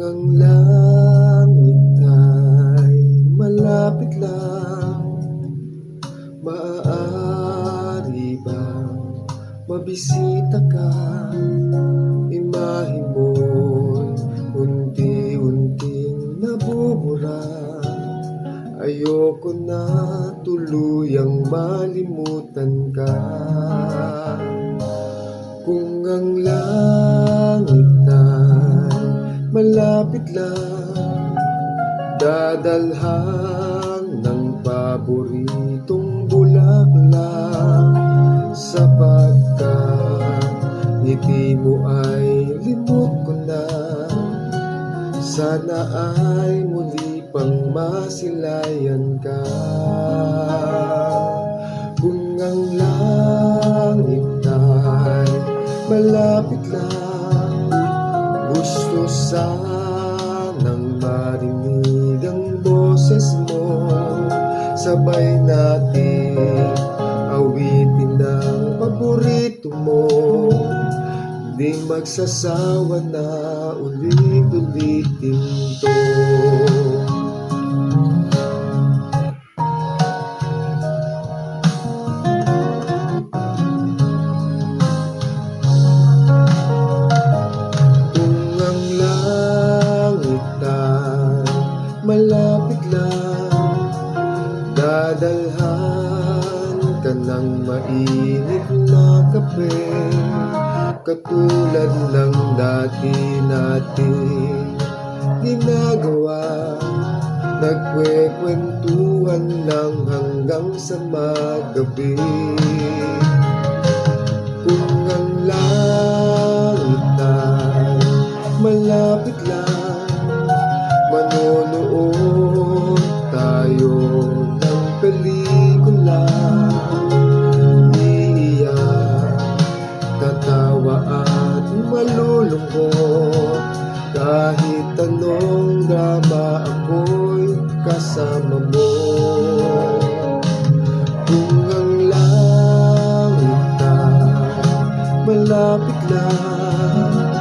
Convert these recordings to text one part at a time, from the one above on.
ang langit ay malapit lang, maaari bang mabisita ka? Imahe mo'y unti-unting nabubura. Ayoko na tuluyang malimutan ka. Kung ang langit ay malapit lang, dadalhan ng paboritong bulaklak, sapagkat ngiti mo ay limot ko na. Sana ay muli pang masilayan ka. Kung ang langit ay malapit lang, gusto sanang marinig ang boses mo. Sabay natin awitin ang paborito mo. Di magsasawa na ulit-ulitin to. Kung ang langit ay malapit lang, dadalhan ka ng mainit na kape, katulad ng dati nating ginagawa. Nagkwekwentuhan lang hanggang sa magabi. Kung ang langit ay malapit lang, manonood tayo ng pelikula. Tatawa at malulungkot, kahit anong drama ako'y kasama mo. Kung ang langit ay malapit lang,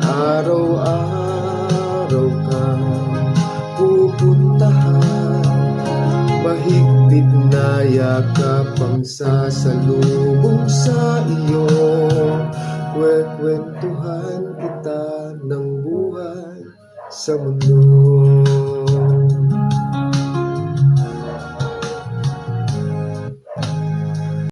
araw-araw kang pupuntahan. Mahigpit na yakap ang sasalubong sa iyo. Kwekwentuhan kita ng buhay sa mundo.